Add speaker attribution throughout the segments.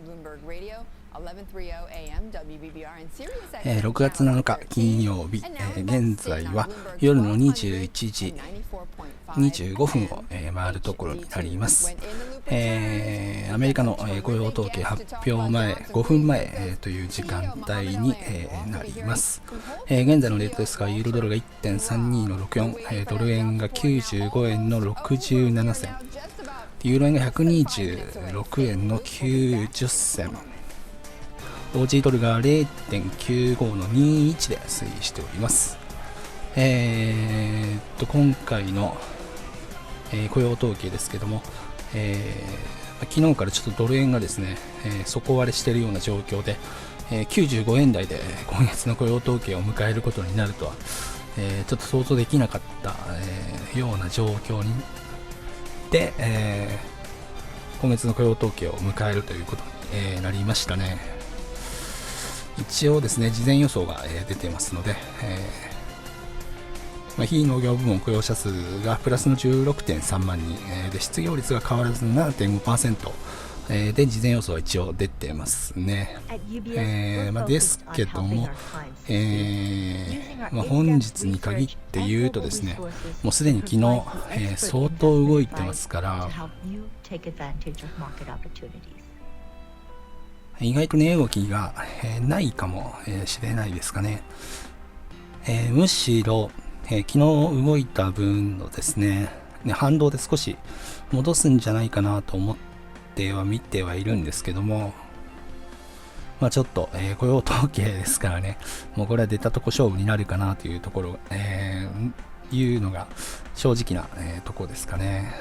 Speaker 1: 6月7日金曜日、現在は夜の21時25分を回るところになります。アメリカの雇用統計発表前5分前という時間帯になります。現在のレートですが、ユーロドルが 1.32 の64、ドル円が95円の67銭、ユーロ円が126円の90銭、オージードルが 0.95 の21で推移しております。今回の、雇用統計ですけども、昨日からちょっとドル円がですね、底割れしているような状況で、95円台で今月の雇用統計を迎えることになるとは、ちょっと想像できなかった、ような状況にで、今月の雇用統計を迎えるということに、なりましたね。一応ですね、事前予想が、出てますので、非農業部門雇用者数がプラスの 16.3 万人、で失業率が変わらず 7.5%、で事前予想は一応出てますね。ですけども、本日に限って言うとですね、もうすでに昨日、相当動いてますから、意外と値動きが、ないかもしれないですかね。むしろ、昨日動いた分のですね、反動で少し戻すんじゃないかなと思っては見てはいるんですけども、ちょっと、雇用統計ですからね、もうこれは出たとこ勝負になるかなというところ、いうのが正直な、ところですかね。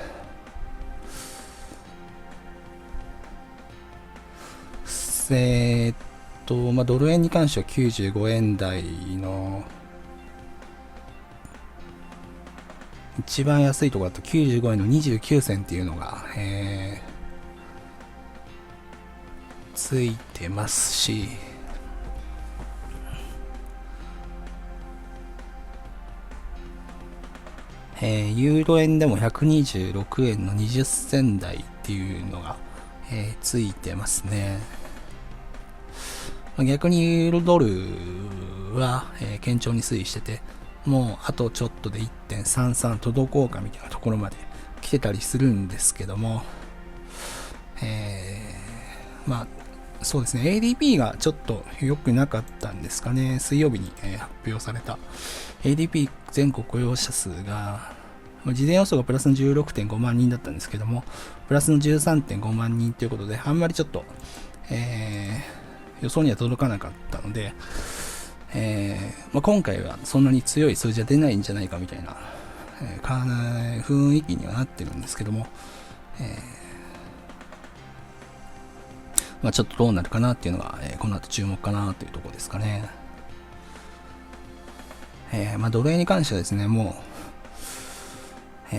Speaker 1: ドル円に関しては95円台の一番安いところだと95円の29銭っていうのが、ついてますし、ユーロ円でも126円の20銭台っていうのが、ついてますね。逆にユーロドルは、堅調に推移してて、もうあとちょっとで 1.33 届こうかみたいなところまで来てたりするんですけども、そうですね、ADP がちょっと良くなかったんですかね。水曜日に、発表された ADP 全国雇用者数が、事前予想がプラスの 16.5 万人だったんですけども、プラスの 13.5 万人ということで、あんまりちょっと、予想には届かなかったので、今回はそんなに強い数字は出ないんじゃないかみたいな、雰囲気にはなってるんですけども、ちょっとどうなるかなっていうのが、この後注目かなというところですかね。ドル円に関してはですね、もう、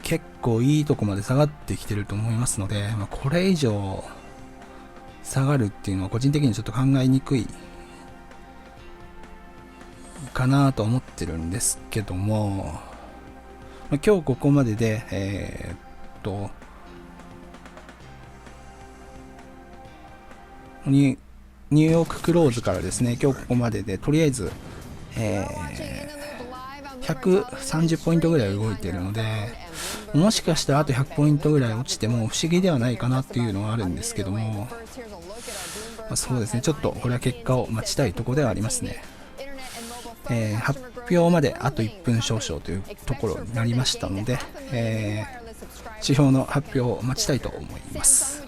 Speaker 1: 結構いいとこまで下がってきてると思いますので、これ以上下がるっていうのは個人的にちょっと考えにくいかなと思ってるんですけども、今日ここまででニューヨーククローズからですね、今日ここまででとりあえず、130ポイントぐらい動いているので、もしかしたらあと100ポイントぐらい落ちても不思議ではないかなっていうのはあるんですけども、そうですね、ちょっとこれは結果を待ちたいところではありますね。発表まであと1分少々というところになりましたので、指標の発表を待ちたいと思います。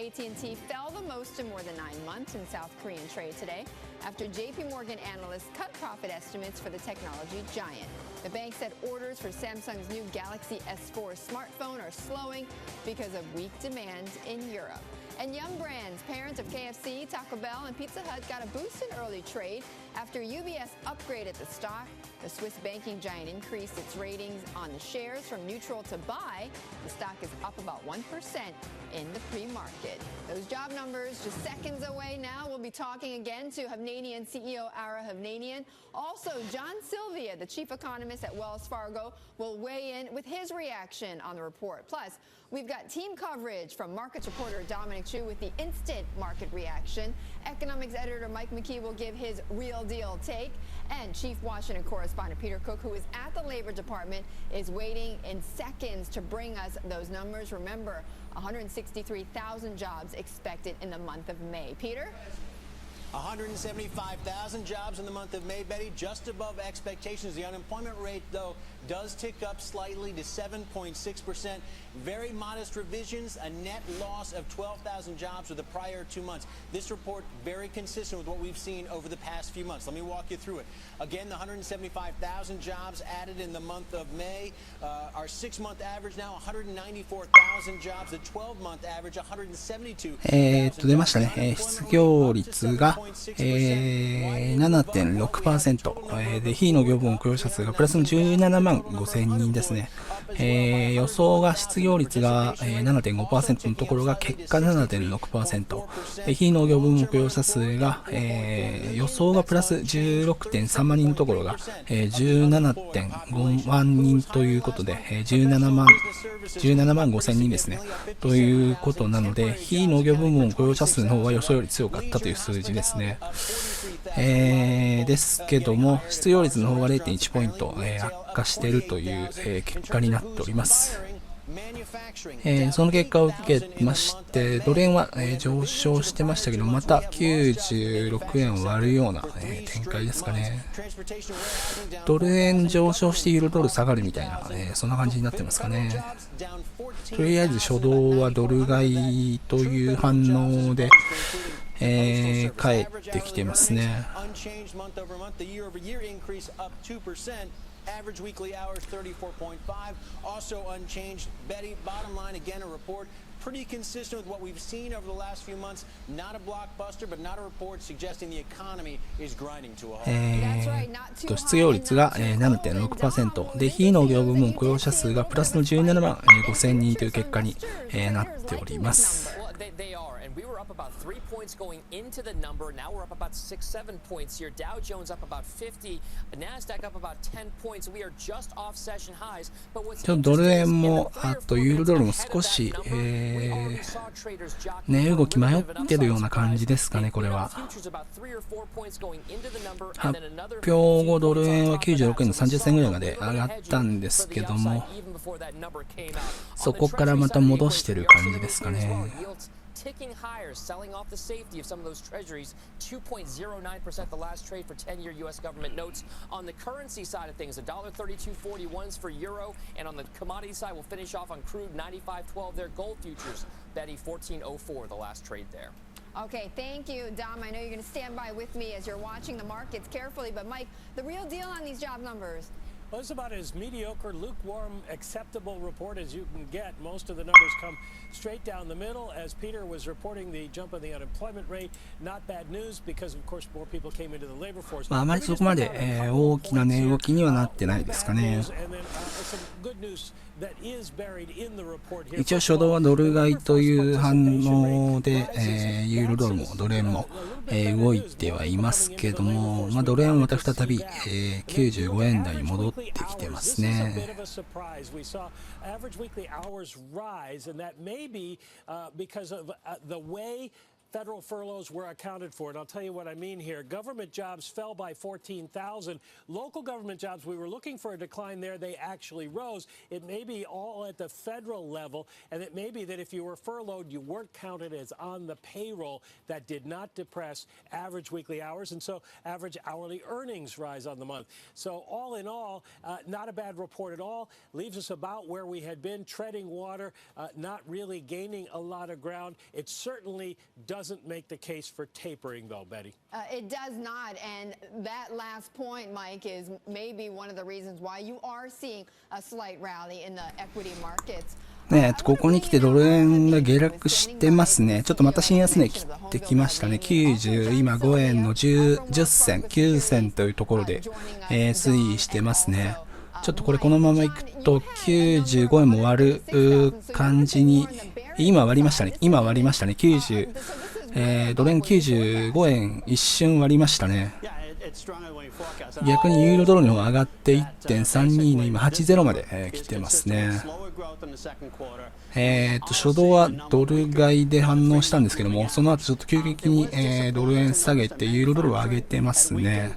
Speaker 1: AT&T fell the most in more than 9 months in South Korean trade today after JP Morgan analysts cut profit estimates for the technology giant. The bank said orders for Samsung's new Galaxy S4 smartphone are slowing because of weak demand in Europe. And Yum Brands, parent of KFC, Taco Bell, and Pizza Hut, got a boost in early trade
Speaker 2: After UBS upgraded the stock, the Swiss banking giant increased its ratings on the shares from neutral to buy. The stock is up about 1% in the pre-market. Those job numbers just seconds away now. We'll be talking again to Hovnanian CEO Ara Hovnanian. Also, John Sylvia, the chief economist at Wells Fargo, will weigh in with his reaction on the report. Plus, we've got team coverage from markets reporter Dominic Chu with the instant market reaction. Economics editor Mike McKee will give his real deal take. And chief Washington correspondent Peter Cook, who is at the Labor Department, is waiting in seconds to bring us those numbers. Remember, 163,000 jobs expected in the month of May. Peter?
Speaker 3: 175,000 jobs in the month of May, Betty, just above expectations. The unemployment rate, though, does tick up slightly to 7.6%. Very modest revisions, a net loss of 12,000 jobs for the prior 2 months. This report very consistent with what we've seen over the past few months. Let me walk you through it. Again, the 175,000 jobs added in the month of May. Our 6-month average now 194,000 jobs. The 12-month average 172,000.
Speaker 1: 出ましたね。失業率が、7.6%、で、非農業部門雇用者数がプラスの17万5000人ですね。予想が失業率が、7.5% のところが結果 7.6%、非農業部門雇用者数が、予想がプラス 16.3 万人のところが、17.5 万人ということで、17万5000人ですね。ということなので、非農業部門雇用者数の方は予想より強かったという数字ですね。ですけども、失業率の方が 0.1 ポイント、悪化しているという、結果になっております。その結果を受けまして、ドル円は、上昇してましたけど、また96円を割るような、展開ですかね。ドル円上昇してユーロドル下がるみたいな、そんな感じになってますかね。とりあえず初動はドル買いという反応で、帰ってきてますね。
Speaker 3: Average weekly hours 34.5, also unchanged. Betty, bottom line again, a report pretty consistent with what we've seen over the last few months. Not a blockbuster, but not a report suggesting the economy is grinding to a halt.
Speaker 1: 失業率が 7.6% で、非農業部門雇用者数がプラスの17万5000人という結果になっております。
Speaker 4: They are, and we were up about 3 points going into the number. Now we're up about 6-7 points here. Dow Jones up about 50, Nasdaq up about 10 points. We are just off session highs. But what's
Speaker 1: ドル円もあとユーロドルも少し、値動き迷ってるような感じですかね。これは発表後ドル円は96円の30銭ぐらいまで上がったんですけども、そこからまた戻してる感じですかね。
Speaker 4: Ticking higher, selling off the safety of some of those treasuries. 2.09% the last trade for 10-year U.S. government notes. On the currency side of things, $1.3241 for euro, and on the commodity side, we'll finish off on crude 95.12. Their gold futures, Betty 14.04 the last trade there.
Speaker 2: Okay, thank you, Dom. I know you're going to stand by with me as you're watching the markets carefully, but Mike, the real deal on these job numbers.
Speaker 5: Well, it's about as mediocre, lukewarm, acceptable report as you can get. Most of the numbers come straight down the middle. As Peter was reporting the jump in the unemployment rate, not bad news because, of course, more people came into the labor force.
Speaker 1: あまりそこまで、大きな値動きにはなってないですかね。一応初動はドル買いという反応で、ユーロドルもドル円も、動いてはいますけども、ドル円はまた再び、95円台に戻ってきてますね。
Speaker 5: Federal furloughs were accounted for, and I'll tell you what I mean here. Government jobs fell by 14,000. Local government jobs, we were looking for a decline there. They actually rose. It may be all at the federal level, and it may be that if you were furloughed, you weren't counted as on the payroll. That did not depress average weekly hours, and so average hourly earnings rise on the month. So all in all, not a bad report at all. Leaves us about where we had been, treading water, not really gaining a lot of ground. It certainly doesn't make the case for tapering, though, Betty.
Speaker 2: It does not, and that last point, Mike, is maybe one of the reasons why you are seeing a slight rally in the equity markets.
Speaker 1: ね、ここに来てドル円が下落してますね。ちょっとまた新安値切ってきましたね。90、今5円の10銭、9銭というところで、推移してますね。ちょっとこれこのままいくと95円も割る感じに、今割りましたね。90、ドル円95円一瞬割りましたね。逆にユーロドルの方が上がって 1.32 の今80まで、来てますね。初動はドル買いで反応したんですけども、その後ちょっと急激に、ドル円下げてユーロドルを上げてますね。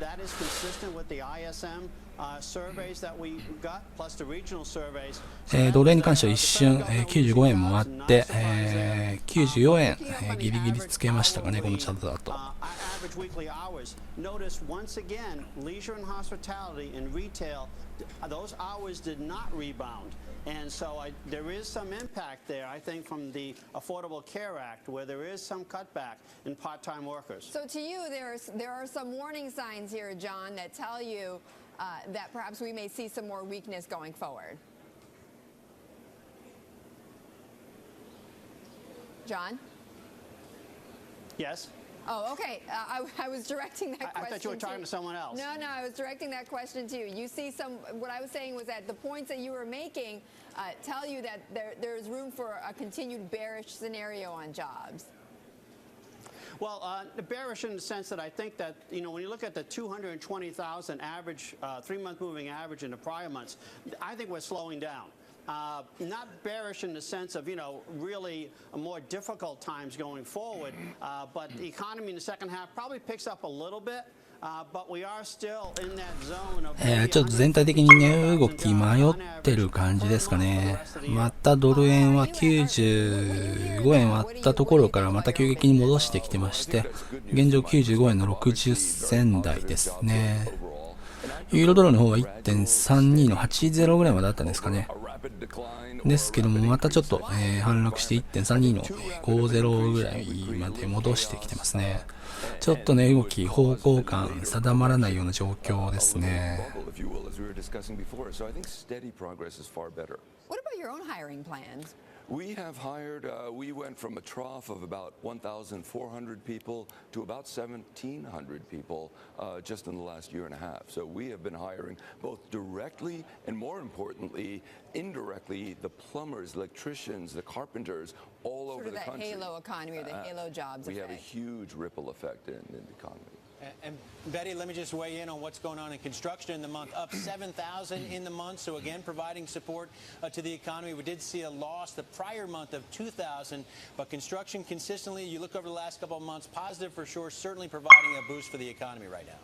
Speaker 1: ドル円に関しては一瞬、95円も割って、94円、ギリギリつけましたかね、このチャートだと。
Speaker 3: And so there is some impact there, I think, from the Affordable Care Act, where there is some cutback in part-time workers.
Speaker 2: So to you, there are some warning signs here, John, that tell you that perhaps we may see some more weakness going forward. John?
Speaker 3: Yes?
Speaker 2: Oh, okay. I was directing that question.
Speaker 3: I thought you were talking to someone else.
Speaker 2: No, I was directing that question to you. You see what I was saying was that the points that you were making tell you that there's room for a continued bearish scenario on jobs.
Speaker 3: Well, bearish in the sense that I think that, when you look at the 220,000 average, 3-month moving average in the prior months, I think we're slowing down. Not bearish in the sense of, really more difficult times going forward, but the economy in the second half probably picks up a little bit. But we are still in that zone of
Speaker 1: ちょっと全体的に値動き迷ってる感じですかね。またドル円は95円割ったところからまた急激に戻してきてまして、現状95円の60銭台ですね。ユーロドルの方は 1.32 の80ぐらいまであったんですかね。ですけども、またちょっと、反落して 1.32 の50ぐらいまで戻してきてますね。ちょっとね、動き、方向感定まらないような状況ですね。
Speaker 2: What about your own hiring plans?
Speaker 6: We have hired, we went from a trough of about 1,400 people to about 1,700 people just in the last year and a half. So we have been hiring both directly and, more importantly, indirectly, the plumbers, electricians, the carpenters all over the country.
Speaker 2: Sort of that halo economy or the halo jobs
Speaker 6: We
Speaker 2: effect.
Speaker 6: have a huge ripple effect in the economy.
Speaker 3: And Betty, let me just weigh in on what's going on in construction in the month. Up 7,000 in the month, so again, providing support to the economy. We did see a loss the prior month of 2,000, but construction consistently, you look over the last couple of months, positive for sure, certainly providing a boost for the economy right now.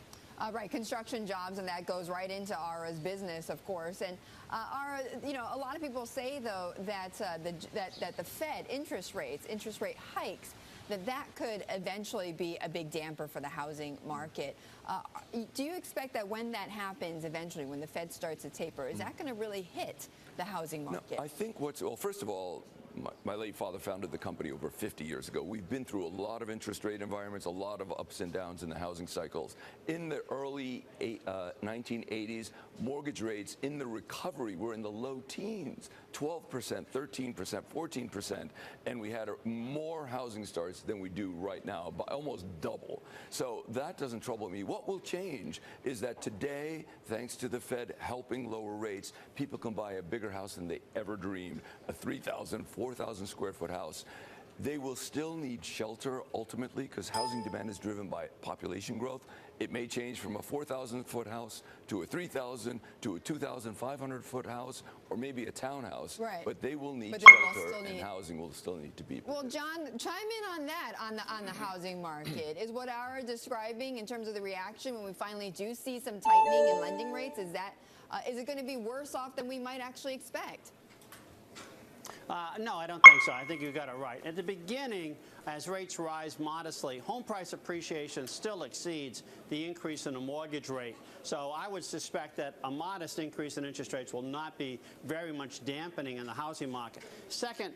Speaker 2: Right, construction jobs, and that goes right into Ara's business, of course. And Ara, a lot of people say, though, that the Fed interest rate hikes, that could eventually be a big damper for the housing market. Do you expect that when that happens eventually, when the Fed starts to taper, is that going to really hit the housing market?
Speaker 6: No, I think well, first of all, my late father founded the company over 50 years ago. We've been through a lot of interest rate environments, a lot of ups and downs in the housing cycles. In the early 1980s, mortgage rates in the recovery were in the low teens, 12%, 13%, 14%, and we had more housing starts than we do right now, by almost double. So that doesn't trouble me. What will change is that today, thanks to the Fed helping lower rates, people can buy a bigger house than they ever dreamed, a 3,000, 4,000 square foot house. They will still need shelter ultimately because housing demand is driven by population growth. It may change from a 4,000 foot house to a 3,000 to a 2,500 foot house or maybe a townhouse.
Speaker 2: Right.
Speaker 6: But they will need
Speaker 2: But
Speaker 6: shelter and housing will still need to be built.
Speaker 2: Well, John, chime in on that, on the housing market. Is what Ara describing in terms of the reaction when we finally do see some tightening in lending rates, is it going to be worse off than we might actually expect?
Speaker 3: No, I don't think so. I think you got it right. At the beginning, as rates rise modestly, home price appreciation still exceeds the increase in the mortgage rate. So I would suspect that a modest increase in interest rates will not be very much dampening in the housing market. Second,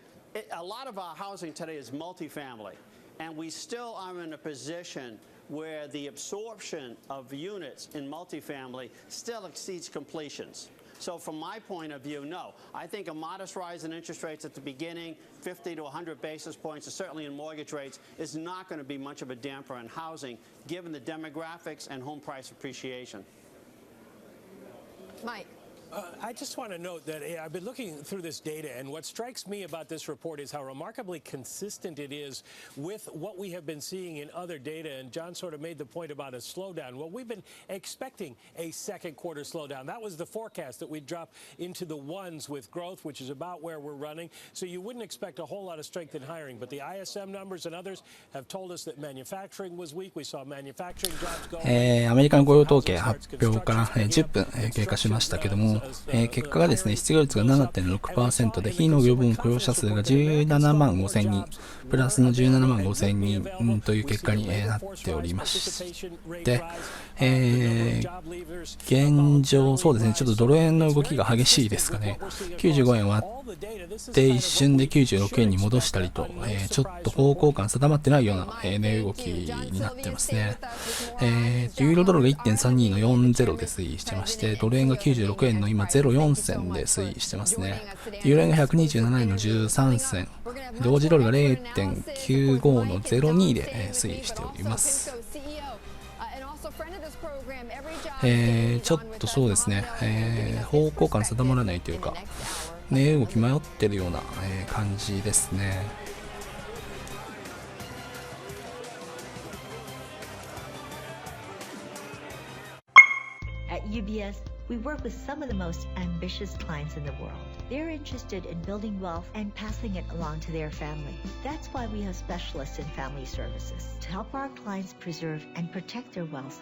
Speaker 3: a lot of our housing today is multifamily, and we still are in a position where the absorption of units in multifamily still exceeds completions. So from my point of view, no. I think a modest rise in interest rates at the beginning, 50 to 100 basis points, and certainly in mortgage rates, is not going to be much of a damper on housing, given the demographics and home price appreciation.
Speaker 2: Mike.
Speaker 5: I just want to note that I've been looking through this data, and what strikes me about this report is how remarkably consistent it is with what we have been seeing in other data. And John sort of made the point about a slowdown. Well, we've been expecting a second quarter slowdown. That was the forecast, that we'd drop into the ones with growth, which is about where we're running. So you wouldn't expect a whole lot of strength in hiring. But the ISM numbers and others have told us that manufacturing was weak. We saw manufacturing jobs go.
Speaker 1: アメリカの雇用統計発表から10分経過しましたけども、結果がですね、失業率が 7.6% で、非農業部門雇用者数が17万5千人、プラスの17万5千人という結果になっておりまして、現状、そうですね、ちょっとドル円の動きが激しいですかね。95円割って一瞬で96円に戻したりと、ちょっと方向感定まってないような値動きになってますね。ユーロドルが 1.32 の40で推移してまして、ドル円が96円の今04銭で推移してますね。ユーロ円が127円の13銭、同時ドルが 0.95 の02で推移しております。ちょっとそうですね、方向感定まらないというか、値動き迷ってるような感じですね。
Speaker 7: At UBS, we work with some of the most ambitious clients in the world. They're interested in building wealth and passing it along to their family. That's why we have specialists in family services to help our clients preserve and protect their wealth.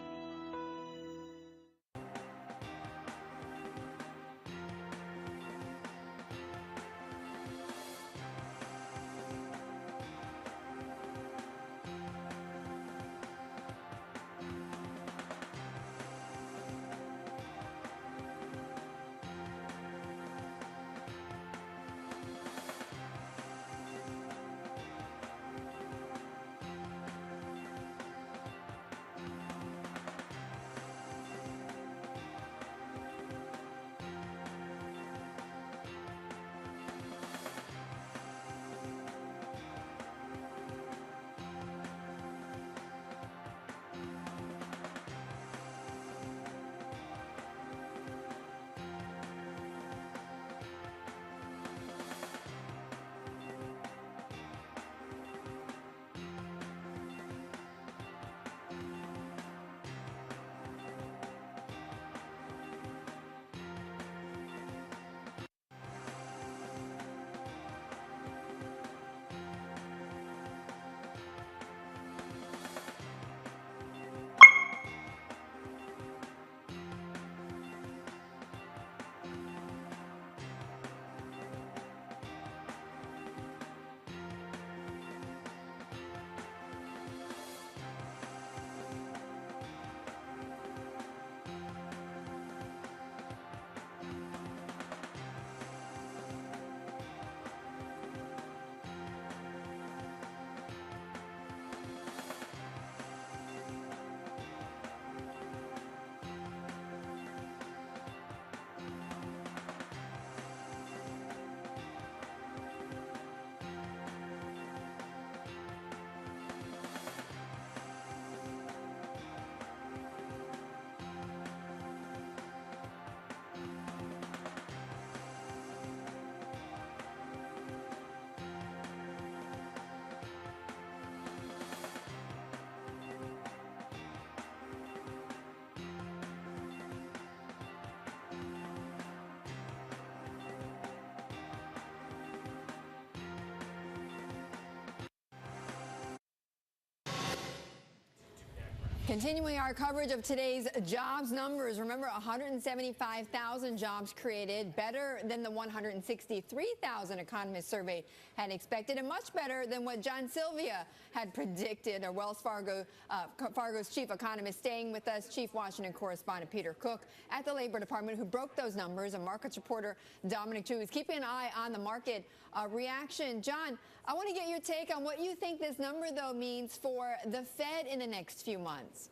Speaker 2: Continuing our coverage of today's jobs numbers, remember 175,000 jobs created, better than the 163,000 economists surveyed had expected, and much better than what John Sylvia had predicted. Or Wells Fargo's chief economist, staying with us, chief Washington correspondent Peter Cook at the Labor Department, who broke those numbers, and markets reporter Dominic Chu is keeping an eye on the market reaction. John, I want to get your take on what you think this number, though, means for the Fed in the next few months.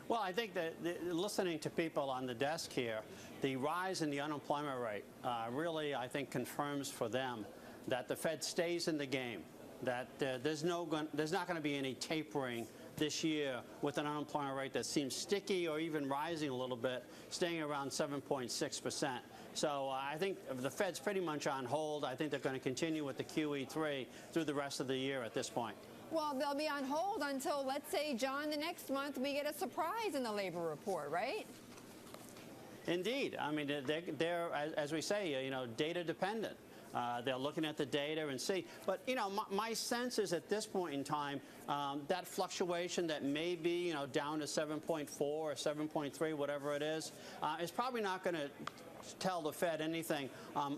Speaker 3: Well, I think that listening to people on the desk here,
Speaker 8: the rise in the unemployment rate really, I think, confirms for them that the Fed stays in the game, that there's not going to be any tapering this year with an unemployment rate that seems sticky or even rising a little bit, staying around 7.6%. So I think the Fed's pretty much on hold. I think they're going to continue with the QE3 through the rest of the year at this point.
Speaker 2: Well, they'll be on hold until, let's say, John, the next month we get a surprise in the labor report, right?
Speaker 8: Indeed. I mean, they're as we say, data dependent. They're looking at the data and see. But, my sense is at this point in time, that fluctuation that may be, down to 7.4 or 7.3, whatever it is probably not going to tell the Fed anything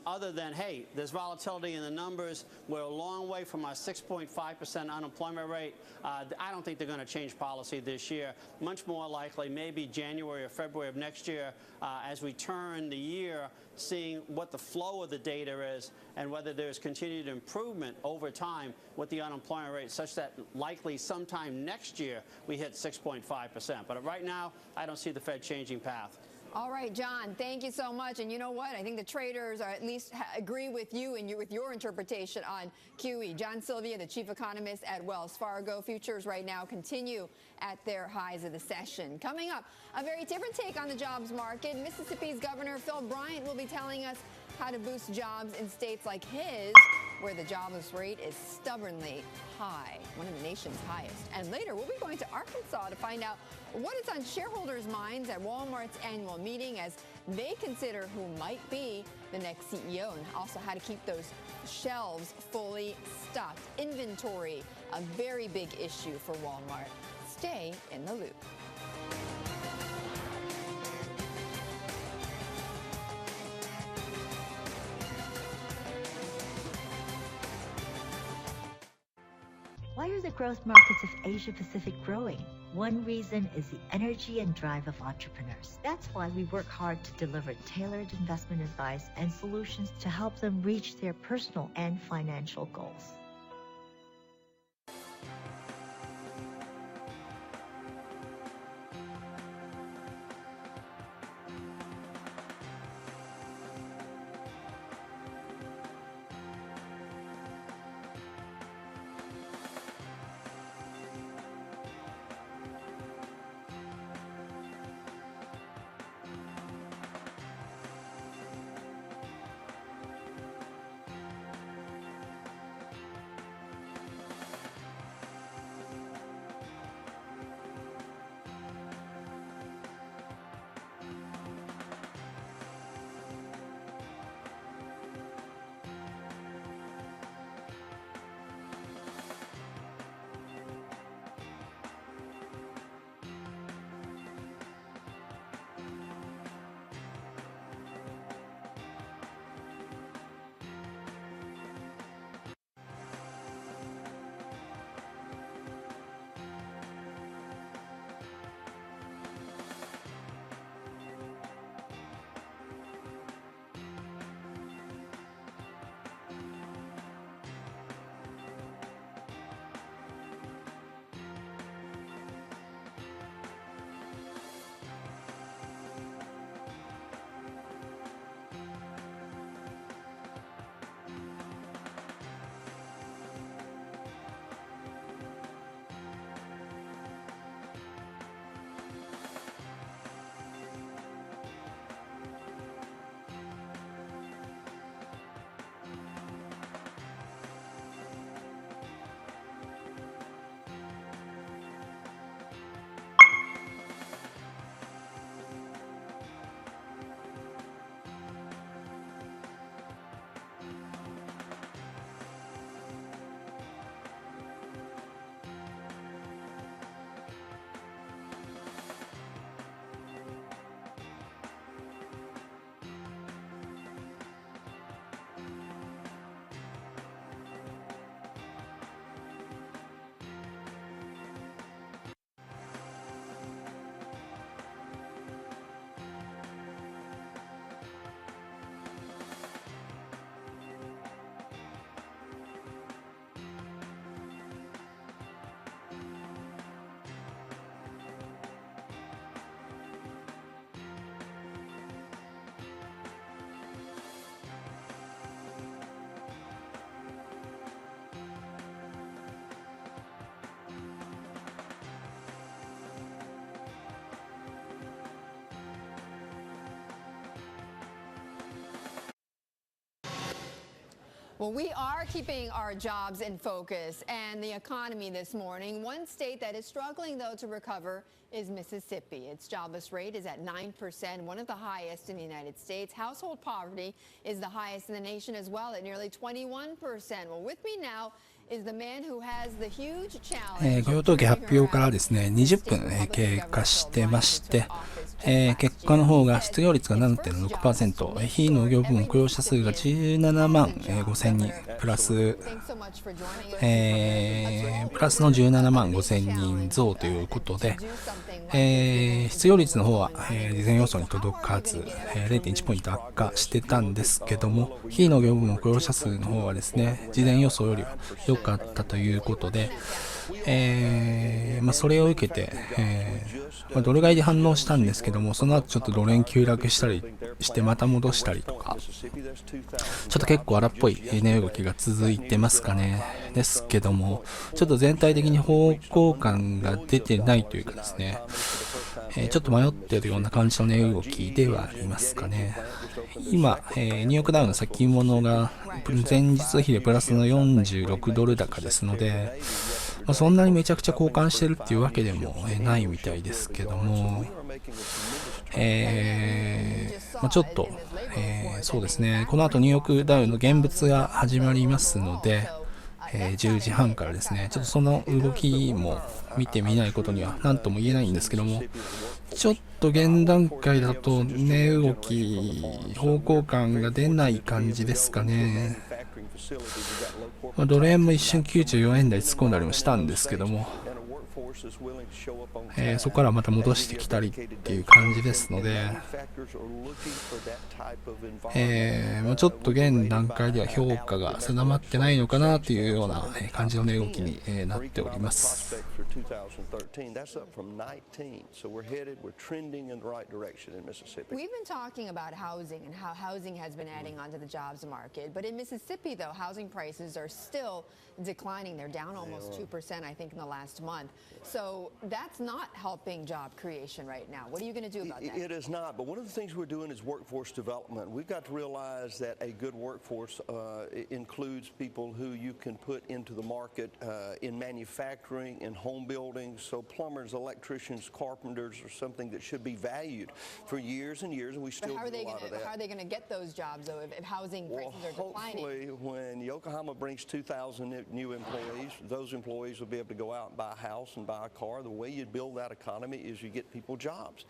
Speaker 8: other than, hey, there's volatility in the numbers. We're a long way from our 6.5% unemployment rate. I don't think they're going to change policy this year. Much more likely maybe January or February of next year as we turn the year, seeing what the flow of the data is and whether there's continued improvement over time with the unemployment rate such that likely sometime next year we hit 6.5%. But right now, I don't see the Fed changing path.
Speaker 2: All right, John, thank you so much. And you know what? I think the traders are at least agree with you and with your interpretation on QE. John Sylvia, the chief economist at Wells Fargo. Futures right now continue at their highs of the session. Coming up, a very different take on the jobs market. Mississippi's Governor Phil Bryant will be telling us how to boost jobs in states like his, where the jobless rate is stubbornly high, one of the nation's highest. And later, we'll be going to Arkansas to find out what is on shareholders' minds at Walmart's annual meeting as they consider who might be the next CEO, and also how to keep those shelves fully stocked. Inventory, a very big issue for Walmart. Stay in the loop.
Speaker 7: Why are the growth markets of Asia Pacific growing? One reason is the energy and drive of entrepreneurs. That's why we work hard to deliver tailored investment advice and solutions to help them reach their personal and financial goals.
Speaker 2: Well, we are keeping our jobs in focus and the economy this morning. One state that is struggling, though, to recover is Mississippi. Its jobless rate is at 9%, one of the highest in the United States. Household poverty is the highest in the nation as well at nearly 21%. Well, with me now is the man who has the huge challenge.
Speaker 1: 雇用統計発表からですね、20分経過してまして、結果の方が失業率が 7.6%、非農業部門雇用者数が17万5000人、プラスの17万5000人増ということで、失業率の方は、事前予想に届かず、0.1 ポイント悪化してたんですけども、非農業部門雇用者数の方はですね、事前予想よりは良かったということで、それを受けて、ドル買いで反応したんですけども、その後ちょっとドル円急落したりしてまた戻したりとか、ちょっと結構荒っぽい値動きが続いてますかね。ですけども、ちょっと全体的に方向感が出てないというかですね、ちょっと迷ってるような感じの値動きではありますかね。今、ニューヨークダウの先物が前日比でプラスの46ドル高ですので、そんなにめちゃくちゃ交換してるっていうわけでもないみたいですけども、ちょっと、そうですね、この後ニューヨークダウの現物が始まりますので、10時半からですね、ちょっとその動きも見てみないことには何とも言えないんですけども、ちょっと現段階だと値動き、方向感が出ない感じですかね。ドル円も一瞬94円台突っ込んだりもしたんですけども、そこからまた戻してきたりっていう感じですので、ちょっと現段階では評価が定まってないのかなというような感じの値動きになっております。
Speaker 2: We've been talking about housing and how housing has been adding onto the jobs market, but in Mississippi, though, housing prices are still declining. They're down almost 2%, I think, in the last month. So that's not helping job creation right now. What are you going to do about that?
Speaker 9: It is not, but one of the things we're doing is workforce development. We've got to realize that a good workforce includes people who you can put into the market in manufacturing, in home building. So plumbers, electricians, carpenters are something that should be valued for years and years, and we still do a lot of that.
Speaker 2: How are they going to get those jobs, though, if housing prices are declining?
Speaker 9: Hopefully, when Yokohama brings 2,000 new employees, those employees will be able to go out and buy a house and buy a car. The way you build that economy is you get people jobs.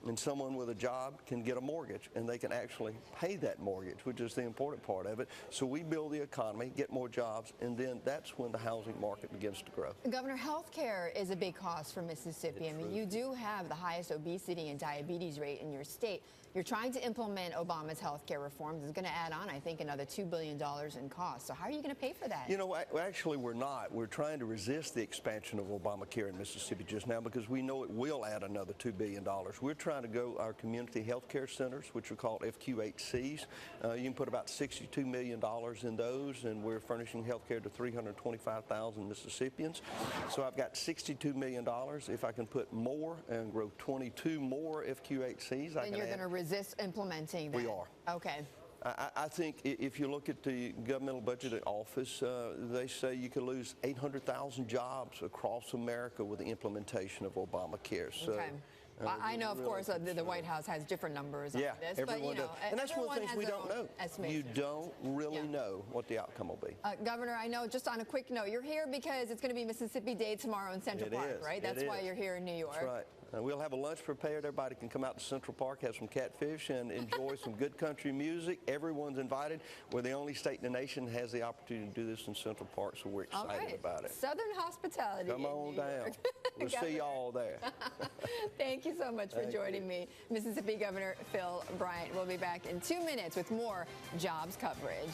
Speaker 9: And someone with a job can get a mortgage, and they can actually pay that mortgage, which is the important part of it. So we build the economy, get more jobs, and then that's when the housing market begins to grow.
Speaker 2: Governor, health care is a big cost for Mississippi. I mean, you do have the highest obesity and diabetes rate in your state. You're trying to implement Obama's health care reforms. It's going to add on, I think, another $2 billion in costs. So how are you going to pay for that?
Speaker 9: You know, actually, we're not. We're trying to resist the expansion of Obamacare in Mississippi just now because we know it will add another $2 billion. We're trying to go our community health care centers, which are called FQHCs. You can put about $62 million in those, and we're furnishing health care to 325,000 Mississippians. So I've got $62 million. If I can put more and grow 22 more FQHCs, I can
Speaker 2: you're going to resist implementing that.
Speaker 9: We are.
Speaker 2: Okay.
Speaker 9: I think if you look at the governmental budget office, they say you could lose 800,000 jobs across America with the implementation of Obamacare. So,
Speaker 2: okay. I know, of course, the White House has different numbers on this, but you know,
Speaker 9: and that's one of the things we don't know. You don't really know what the outcome will be.
Speaker 2: Governor, I know, just on a quick note, you're here because it's going to be Mississippi Day tomorrow in Central Park, right? That's why you're here in New York.
Speaker 9: That's right. We'll have a lunch prepared. Everybody can come out to Central Park, have some catfish, and enjoy some good country music. Everyone's invited. We're the only state in the nation that has the opportunity to do this in Central Park, so we're excited about it.
Speaker 2: Southern hospitality.
Speaker 9: Come on down. We'll see you all there.
Speaker 2: Thank you so much for joining me. Mississippi Governor Phil Bryant. We'll be back in 2 minutes with more jobs coverage.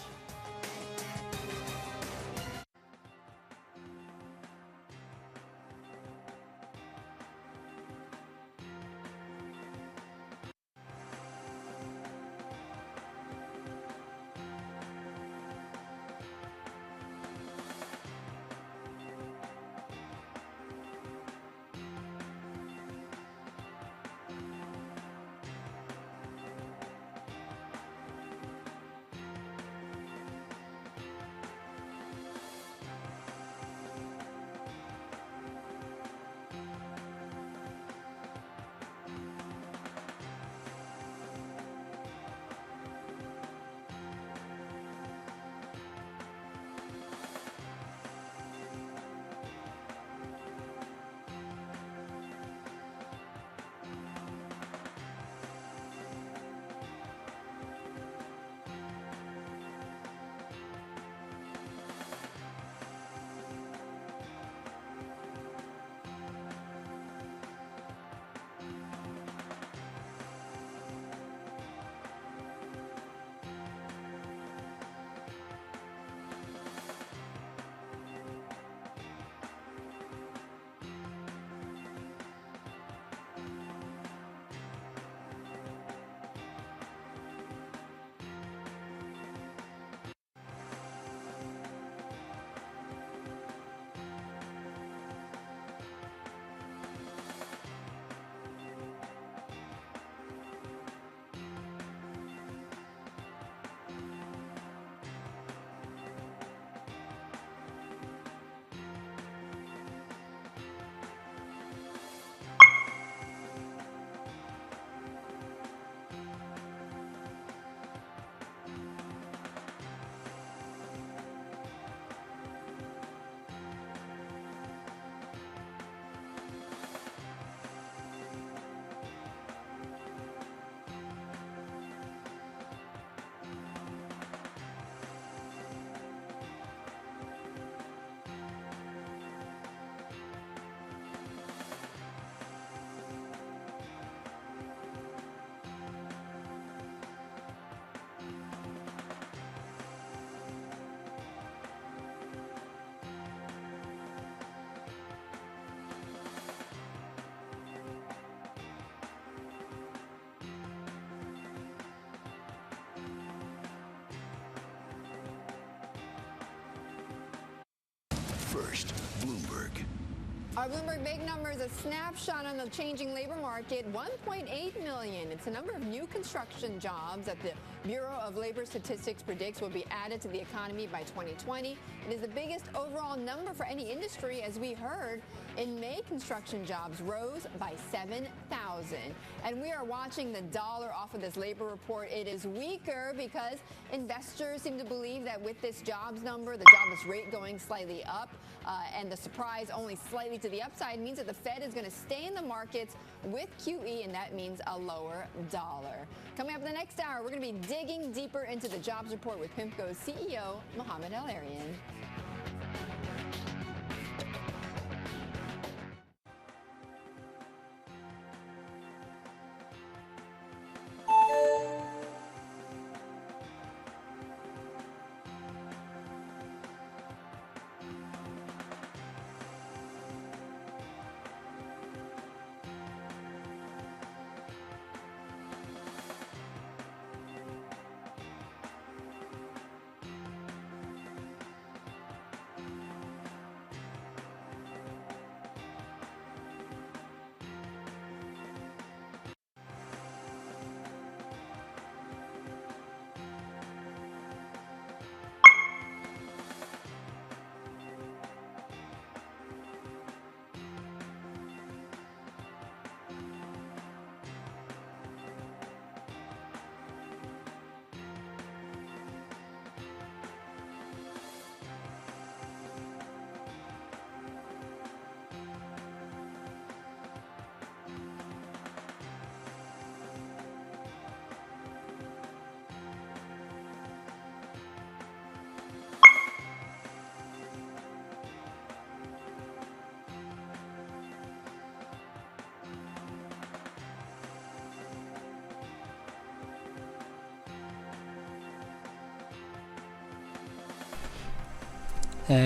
Speaker 10: First, Bloomberg.
Speaker 2: Our Bloomberg Big Numbers, a snapshot on the changing labor market, 1.8 million. It's the number of new construction jobs that the Bureau of Labor Statistics predicts will be added to the economy by 2020. It is the biggest overall number for any industry. As we heard, in May, construction jobs rose by 7,000. And we are watching the dollar off of this labor report. It is weaker because investors seem to believe that with this jobs number, the jobless rate going slightly up, and the surprise only slightly to the upside means that the Fed is going to stay in the markets with QE, and that means a lower dollar. Coming up in the next hour, we're going to be digging deeper into the jobs report with PIMCO's CEO, Mohamed El-Arian.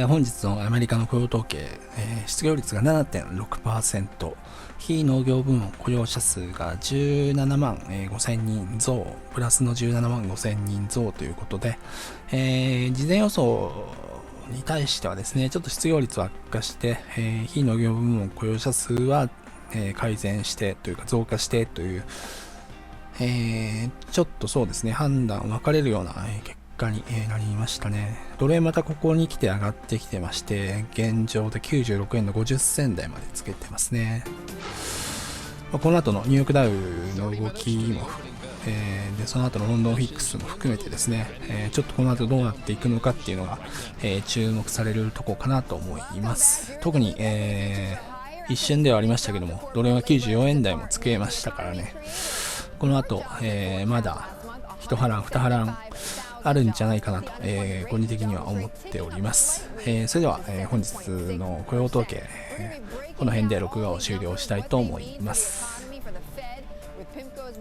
Speaker 1: 本日のアメリカの雇用統計、失業率が 7.6%、非農業部門雇用者数が17万5000人増、プラスの17万5000人増ということで、事前予想に対してはですね、ちょっと失業率は悪化して、非農業部門雇用者数は、改善してというか増加してという、ちょっとそうですね、判断分かれるような結果になりましたね。ドル円またここに来て上がってきてまして、現状で96円の50銭台までつけてますね。この後のニューヨークダウの動きも、でその後のロンドンフィックスも含めてですね、ちょっとこの後どうなっていくのかっていうのが、注目されるところかなと思います。特に、一瞬ではありましたけども、ドル円は94円台もつけましたからね、この後、まだ一波乱二波乱あるんじゃないかなと、個人的には思っております。それでは、本日の雇用統計、この辺で録画を終了したいと思います。